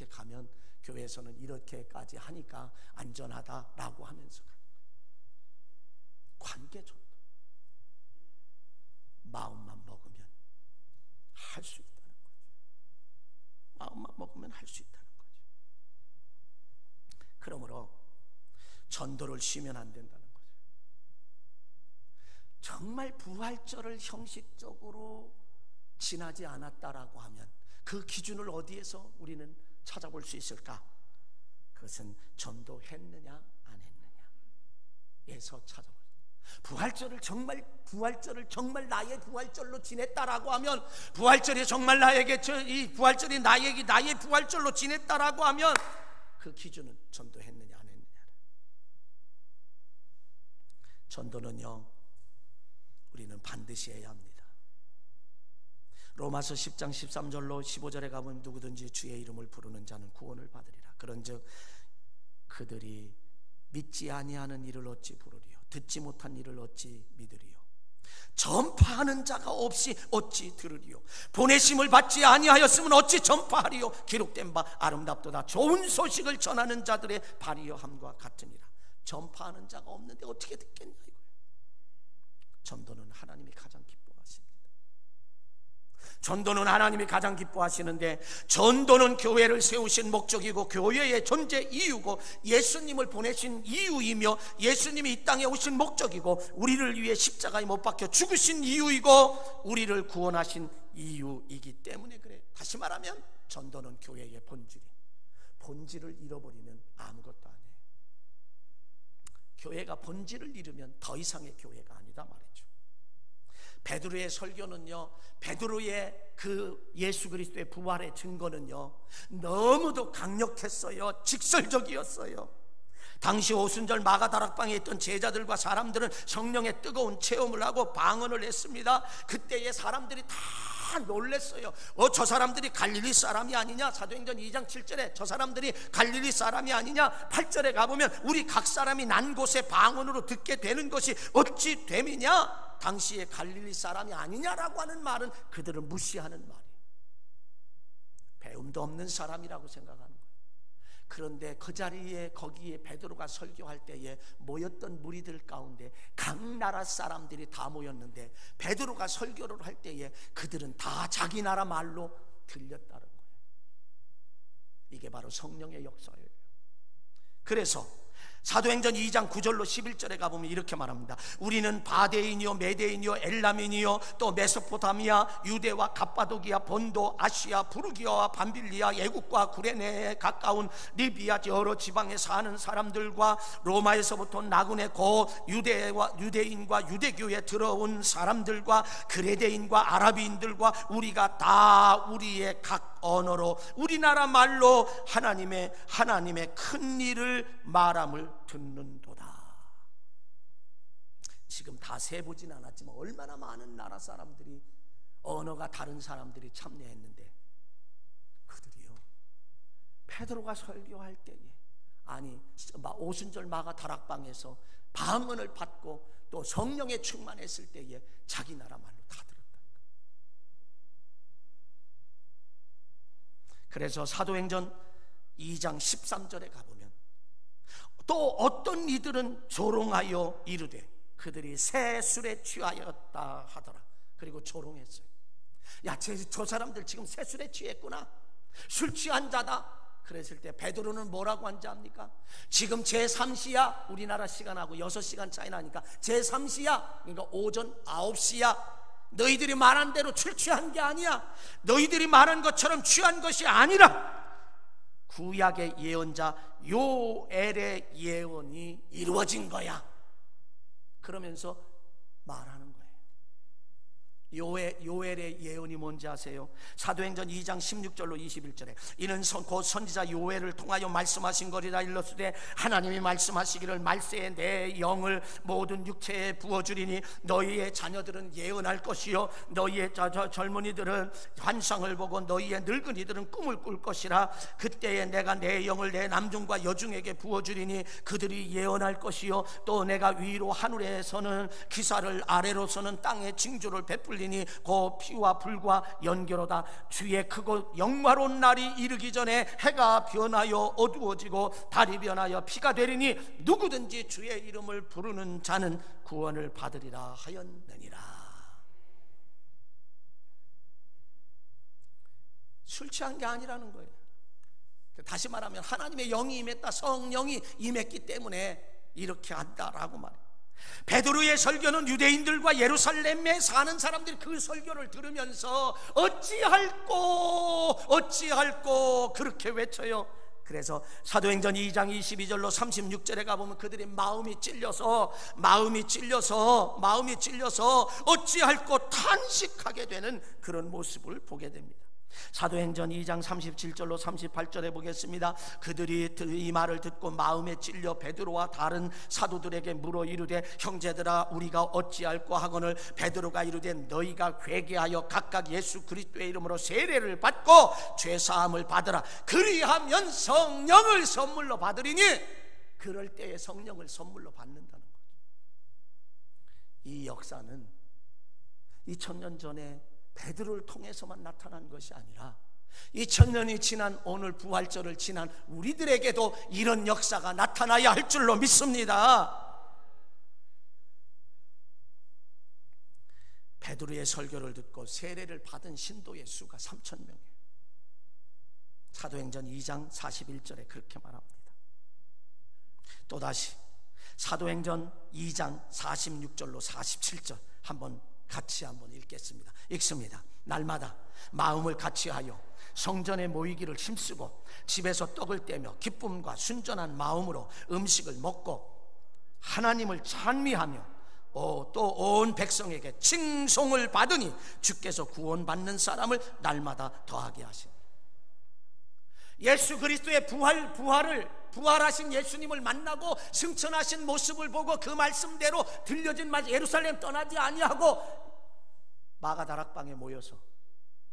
Speaker 1: 가면 교회에서는 이렇게까지 하니까 안전하다라고 하면서 관계 전도. 마음만 먹으면 할 수 있다는 거죠. 마음만 먹으면 할 수 있다는 거죠. 그러므로 전도를 쉬면 안 된다는 거죠. 정말 부활절을 형식적으로 지나지 않았다라고 하면 그 기준을 어디에서 우리는 찾아볼 수 있을까? 그것은 전도했느냐 안 했느냐에서 찾아볼. 부활절을 정말 나의 부활절로 지냈다라고 하면, 부활절이 정말 나에게 이 부활절이 나의 부활절로 지냈다라고 하면 그 기준은 전도했느냐 안 했느냐. 전도는요, 우리는 반드시 해야 합니다. 로마서 10장 13절로 15절에 가보면 누구든지 주의 이름을 부르는 자는 구원을 받으리라. 그런즉 그들이 믿지 아니하는 이를 어찌 부르리요? 듣지 못한 이를 어찌 믿으리요? 전파하는 자가 없이 어찌 들으리요? 보내심을 받지 아니하였으면 어찌 전파하리요? 기록된 바 아름답도다 좋은 소식을 전하는 자들의 발이여함과 같으니라. 전파하는 자가 없는데 어떻게 듣겠냐 이거예요. 전도는 하나님이 가장 기뻐하십니다. 전도는 하나님이 가장 기뻐하시는데, 전도는 교회를 세우신 목적이고 교회의 존재 이유고 예수님을 보내신 이유이며 예수님이 이 땅에 오신 목적이고 우리를 위해 십자가에 못 박혀 죽으신 이유이고 우리를 구원하신 이유이기 때문에 그래요. 다시 말하면 전도는 교회의 본질을 잃어버리면 아무것도 아니에요. 교회가 본질을 잃으면 더 이상의 교회가 아니다 말이죠. 베드로의 설교는요, 베드로의 그 예수 그리스도의 부활의 증거는요, 너무도 강력했어요. 직설적이었어요. 당시 오순절 마가다락방에 있던 제자들과 사람들은 성령의 뜨거운 체험을 하고 방언을 했습니다. 그때의 사람들이 다 놀랬어요. 저 사람들이 갈릴리 사람이 아니냐? 사도행전 2장 7절에 저 사람들이 갈릴리 사람이 아니냐? 8절에 가보면 우리 각 사람이 난 곳에 방언으로 듣게 되는 것이 어찌 됨이냐? 당시에 갈릴리 사람이 아니냐라고 하는 말은 그들을 무시하는 말이에요. 배움도 없는 사람이라고 생각하는 거예요. 그런데 그 자리에 거기에 베드로가 설교할 때에 모였던 무리들 가운데 각 나라 사람들이 다 모였는데 베드로가 설교를 할 때에 그들은 다 자기 나라 말로 들렸다는 거예요. 이게 바로 성령의 역사예요. 그래서 사도행전 2장 9절로 11절에 가보면 이렇게 말합니다. 우리는 바데인이요 메데인이요 엘람인이요 또 메소포타미아 유대와 갑바도기아 본도 아시아 부르기아와 밤빌리아 애국과 구레네에 가까운 리비아 여러 지방에 사는 사람들과 로마에서부터 나그네 고 유대인과 유대교에 들어온 사람들과 그레데인과 아라비인들과 우리가 다 우리의 각 언어로 우리나라 말로 하나님의 큰 일을 말함을 듣는도다. 지금 다 세보진 않았지만 얼마나 많은 나라 사람들이, 언어가 다른 사람들이 참여했는데 그들이요, 베드로가 설교할 때에, 아니 오순절 마가 다락방에서 방언을 받고 또 성령에 충만했을 때에 자기 나라 말로 다 들었다. 그래서 사도행전 2장 13절에 가보면 또 어떤 이들은 조롱하여 이르되 그들이 새 술에 취하였다 하더라. 그리고 조롱했어요. 야, 저 사람들 지금 새 술에 취했구나, 술 취한 자다. 그랬을 때 베드로는 뭐라고 한지 압니까? 지금 제3시야, 우리나라 시간하고 6시간 차이 나니까 제3시야, 그러니까 오전 9시야. 너희들이 말한 대로 술 취한 게 아니야. 너희들이 말한 것처럼 취한 것이 아니라 구약의 예언자 요엘의 예언이 이루어진 거야. 그러면서 말하는 거예요. 요엘의 예언이 뭔지 아세요? 사도행전 2장 16절로 21절에 이는 곧 선지자 요엘을 통하여 말씀하신 거리라. 일러스되 하나님이 말씀하시기를 말세에 내 영을 모든 육체에 부어주리니 너희의 자녀들은 예언할 것이요 너희의 젊은이들은 환상을 보고 너희의 늙은이들은 꿈을 꿀 것이라. 그때에 내가 내 영을 내 남중과 여중에게 부어주리니 그들이 예언할 것이요 또 내가 위로 하늘에서는 기사를 아래로서는 땅에 징조를 베풀리니 그 피와 불과 연결로다. 주의 크고 영화로운 날이 이르기 전에 해가 변하여 어두워지고 달이 변하여 피가 되리니 누구든지 주의 이름을 부르는 자는 구원을 받으리라 하였느니라. 술 취한 게 아니라는 거예요. 다시 말하면 하나님의 영이 임했다, 성령이 임했기 때문에 이렇게 한다라고 말해요. 베드로의 설교는 유대인들과 예루살렘에 사는 사람들이 그 설교를 들으면서 어찌할꼬 그렇게 외쳐요. 그래서 사도행전 2장 22절로 36절에 가보면 그들이 마음이 찔려서 어찌할꼬 탄식하게 되는 그런 모습을 보게 됩니다. 사도행전 2장 37절로 38절에 보겠습니다. 그들이 이 말을 듣고 마음에 찔려 베드로와 다른 사도들에게 물어 이르되 형제들아 우리가 어찌할꼬 하거늘 베드로가 이르되 너희가 회개하여 각각 예수 그리스도의 이름으로 세례를 받고 죄사함을 받으라. 그리하면 성령을 선물로 받으리니. 그럴 때에 성령을 선물로 받는다는 거죠. 이 역사는 2000년 전에 베드로를 통해서만 나타난 것이 아니라 2000년이 지난 오늘 부활절을 지난 우리들에게도 이런 역사가 나타나야 할 줄로 믿습니다. 베드로의 설교를 듣고 세례를 받은 신도의 수가 3,000명이에요. 사도행전 2장 41절에 그렇게 말합니다. 또다시 사도행전 2장 46절로 47절 같이 한번 읽겠습니다. 읽습니다. 날마다 마음을 같이하여 성전에 모이기를 힘쓰고 집에서 떡을 떼며 기쁨과 순전한 마음으로 음식을 먹고 하나님을 찬미하며 또 온 백성에게 칭송을 받으니 주께서 구원받는 사람을 날마다 더하게 하시니. 예수 그리스도의 부활하신 예수님을 만나고 승천하신 모습을 보고 그 말씀대로 들려진 말, 예루살렘 떠나지 아니하고 마가다락방에 모여서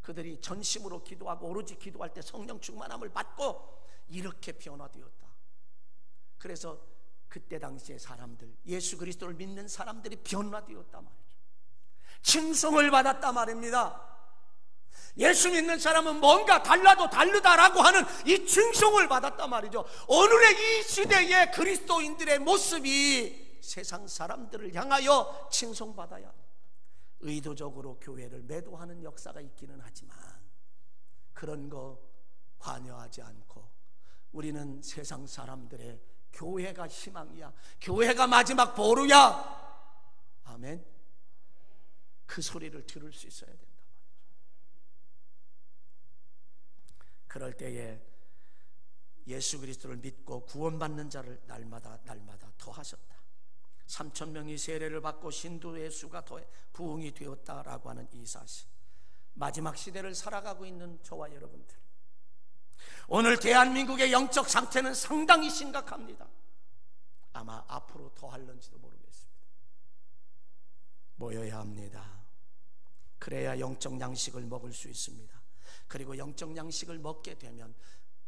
Speaker 1: 그들이 전심으로 기도하고 오로지 기도할 때 성령 충만함을 받고 이렇게 변화되었다. 그래서 그때 당시의 사람들, 예수 그리스도를 믿는 사람들이 변화되었단 말이죠. 칭송을 받았단 말입니다. 예수 믿는 사람은 뭔가 달라도 다르다라고 하는 이 칭송을 받았단 말이죠. 오늘의 이 시대의 그리스도인들의 모습이 세상 사람들을 향하여 칭송받아야 합니다. 의도적으로 교회를 매도하는 역사가 있기는 하지만 그런 거 관여하지 않고 우리는 세상 사람들의 교회가 희망이야, 교회가 마지막 보루야, 아멘, 그 소리를 들을 수 있어야 된다 말이죠. 그럴 때에 예수 그리스도를 믿고 구원받는 자를 날마다 더하셨다. 3,000명이 세례를 받고 신도의 수가 더 부흥이 되었다라고 하는 이 사실, 마지막 시대를 살아가고 있는 저와 여러분들, 오늘 대한민국의 영적 상태는 상당히 심각합니다. 아마 앞으로 더할런지도 모르겠습니다. 모여야 합니다. 그래야 영적 양식을 먹을 수 있습니다. 그리고 영적 양식을 먹게 되면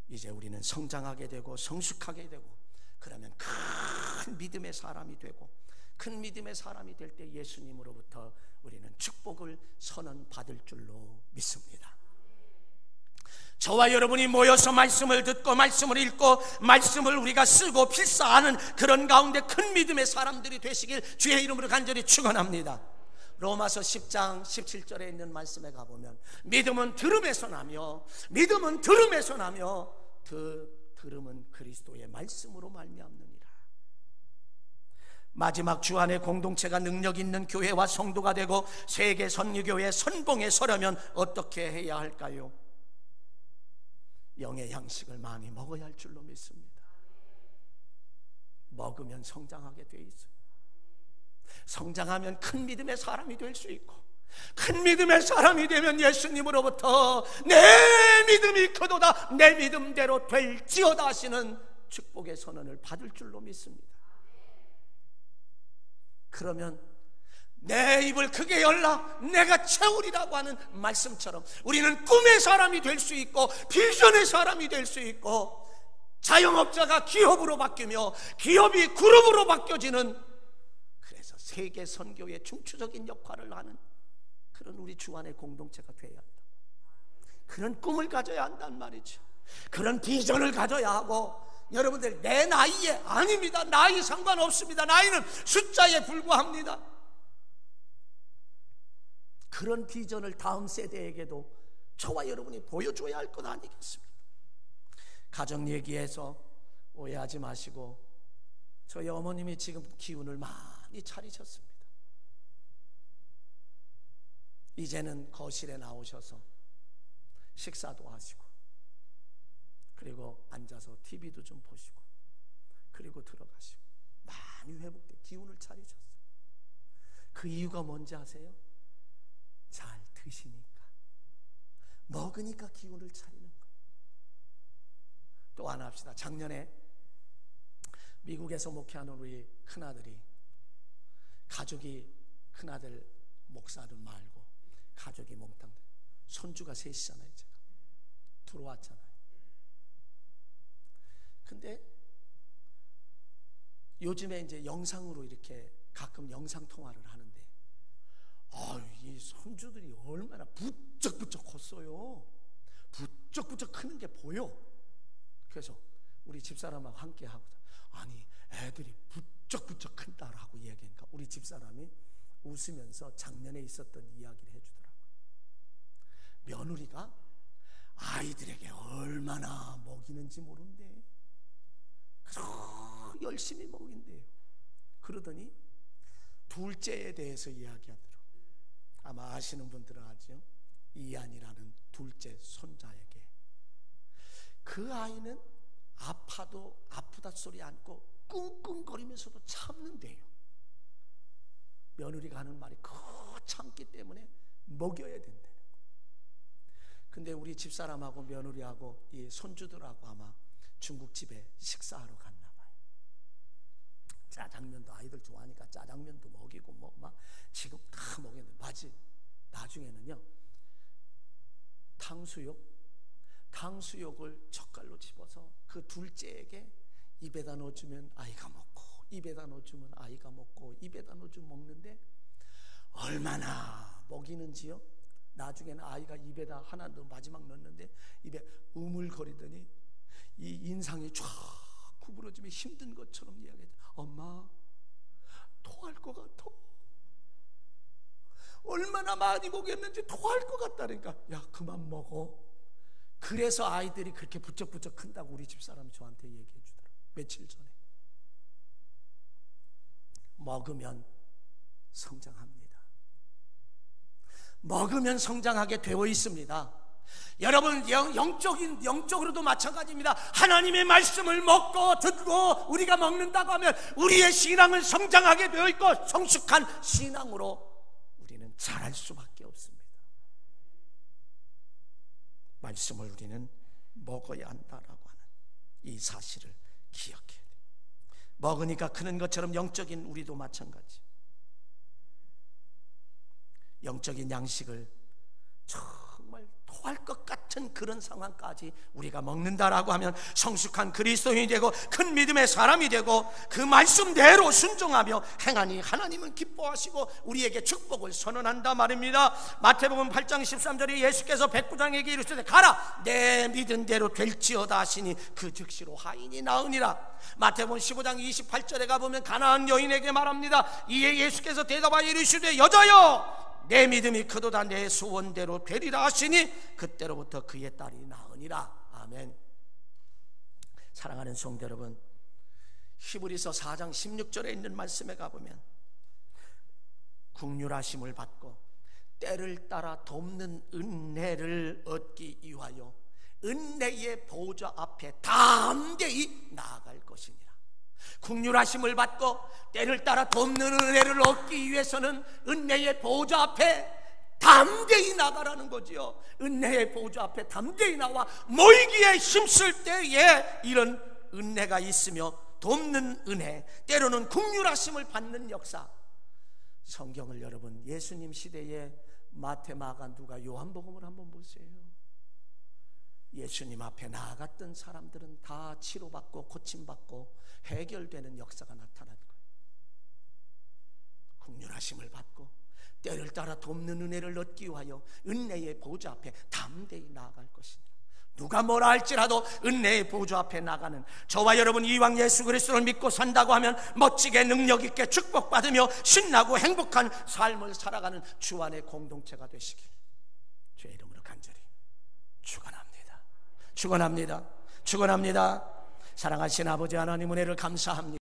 Speaker 1: 이제 우리는 성장하게 되고 성숙하게 되고, 그러면 큰 믿음의 사람이 되고, 큰 믿음의 사람이 될 때 예수님으로부터 우리는 축복을 선언받을 줄로 믿습니다. 저와 여러분이 모여서 말씀을 듣고 말씀을 읽고 말씀을 우리가 쓰고 필사하는 그런 가운데 큰 믿음의 사람들이 되시길 주의 이름으로 간절히 축원합니다. 로마서 10장 17절에 있는 말씀에 가보면 믿음은 들음에서 나며 믿음은 들음에서 나며 그 들음은 그리스도의 말씀으로 말미암느니라. 마지막 주안의 공동체가 능력 있는 교회와 성도가 되고 세계 선교교회의 선봉에 서려면 어떻게 해야 할까요? 영의 양식을 많이 먹어야 할 줄로 믿습니다. 먹으면 성장하게 돼 있어요. 성장하면 큰 믿음의 사람이 될 수 있고, 큰 믿음의 사람이 되면 예수님으로부터 내 믿음이 크도다, 내 믿음대로 될지어다 하시는 축복의 선언을 받을 줄로 믿습니다. 그러면 내 입을 크게 열라 내가 채우리라고 하는 말씀처럼 우리는 꿈의 사람이 될 수 있고 비전의 사람이 될 수 있고, 자영업자가 기업으로 바뀌며 기업이 그룹으로 바뀌어지는, 그래서 세계 선교의 중추적인 역할을 하는 그런 우리 주안의 공동체가 되어야 한다. 그런 꿈을 가져야 한단 말이죠. 그런 비전을 가져야 하고, 여러분들 내 나이에 아닙니다. 나이 상관없습니다. 나이는 숫자에 불과합니다. 그런 비전을 다음 세대에게도 저와 여러분이 보여줘야 할 것 아니겠습니까? 가정 얘기해서 오해하지 마시고, 저희 어머님이 지금 기운을 많이 차리셨습니다. 이제는 거실에 나오셔서 식사도 하시고, 그리고 앉아서 TV도 좀 보시고, 그리고 들어가시고 많이 회복돼 기운을 차리셨어요. 그 이유가 뭔지 아세요? 잘 드시니까, 먹으니까 기운을 차리는 거예요. 또 하나 합시다. 작년에 미국에서 목회하는 우리 큰아들이, 가족이, 큰아들 목사들 말고 가족이 몽땅, 손주가 셋이잖아요. 제가 들어왔잖아요. 근데 요즘에 이제 영상으로 이렇게 가끔 영상 통화를 하는데, 이 손주들이 얼마나 부쩍부쩍 컸어요. 부쩍부쩍 크는 게 보여. 그래서 우리 집사람하고 함께 하고, 아니 애들이 부쩍부쩍 큰다라고 얘기하니까 우리 집사람이 웃으면서 작년에 있었던 이야기를 해주더라고요. 며느리가 아이들에게 얼마나 먹이는지 모른대. 그래서 열심히 먹인대요. 그러더니 둘째에 대해서 이야기하더라고요. 아마 아시는 분들은 알죠. 이안이라는 둘째 손자에게 그 아이는 아파도 아프다 소리 않고 끙끙거리면서도 참는데요. 며느리가 하는 말이 참기 때문에 먹여야 된다는 거. 근데 우리 집사람하고 며느리하고 이 손주들하고 아마 중국집에 식사하러 갔나 봐요. 짜장면도 아이들 좋아하니까 짜장면도 먹이고 뭐 막 지금 다 먹였는데 나중에는요 탕수육을 젓갈로 집어서 그 둘째에게 입에다 넣어주면 아이가 먹고, 입에다 넣어주면 아이가 먹고, 입에다 넣어주면 먹는데 얼마나 먹이는지요. 나중에는 아이가 입에다 하나 더 마지막 넣었는데 입에 우물거리더니 이 인상이 쫙 구부러지며 힘든 것처럼 이야기했죠. 엄마, 토할 것 같아. 얼마나 많이 먹였는지 토할 것 같다니까. 야, 그만 먹어. 그래서 아이들이 그렇게 부쩍부쩍 큰다고 우리 집사람이 저한테 얘기해 주더라고요. 며칠 전에. 먹으면 성장합니다. 먹으면 성장하게 되어 있습니다. 여러분, 영적으로도 마찬가지입니다. 하나님의 말씀을 먹고 듣고 우리가 먹는다고 하면 우리의 신앙은 성장하게 되어 있고 성숙한 신앙으로 우리는 자랄 수밖에 없습니다. 말씀을 우리는 먹어야 한다라고 하는 이 사실을 기억해야 돼요. 먹으니까 크는 것처럼 영적인 우리도 마찬가지. 영적인 양식을 정말 토할 것 같은 그런 상황까지 우리가 먹는다라고 하면 성숙한 그리스도인이 되고 큰 믿음의 사람이 되고 그 말씀대로 순종하며 행하니 하나님은 기뻐하시고 우리에게 축복을 선언한다 말입니다. 마태복음 8장 13절에 예수께서 백부장에게 이르시되 가라, 내 믿은 대로 될지어다 하시니 그 즉시로 하인이 나으니라. 마태복음 15장 28절에 가보면 가나안 여인에게 말합니다. 이에 예수께서 대답하여 이르시되 여자여, 내 믿음이 크도다, 내 소원대로 되리라 하시니 그때로부터 그의 딸이 나으니라. 아멘. 사랑하는 성도 여러분, 히브리서 4장 16절에 있는 말씀에 가보면 긍휼하심을 받고 때를 따라 돕는 은혜를 얻기 위하여 은혜의 보좌 앞에 담대히 나아갈 것이니라. 긍휼하심을 받고 때를 따라 돕는 은혜를 얻기 위해서는 은혜의 보좌 앞에 담대히 나가라는 거지요. 은혜의 보좌 앞에 담대히 나와 모이기에 힘쓸 때에 이런 은혜가 있으며 돕는 은혜, 때로는 긍휼하심을 받는 역사. 성경을 여러분, 예수님 시대에 마태, 마가, 누가, 요한복음을 한번 보세요. 예수님 앞에 나아갔던 사람들은 다 치료받고 고침받고 해결되는 역사가 나타난 거예요. 긍휼하심을 받고 때를 따라 돕는 은혜를 얻기 위하여 은혜의 보좌 앞에 담대히 나아갈 것이니라. 누가 뭐라 할지라도 은혜의 보좌 앞에 나가는 저와 여러분, 이왕 예수 그리스도를 믿고 산다고 하면 멋지게 능력 있게 축복받으며 신나고 행복한 삶을 살아가는 주 안의 공동체가 되시길 주의 이름으로 간절히 축원합니다. 축원합니다. 축원합니다. 사랑하신 아버지 하나님, 은혜를 감사합니다.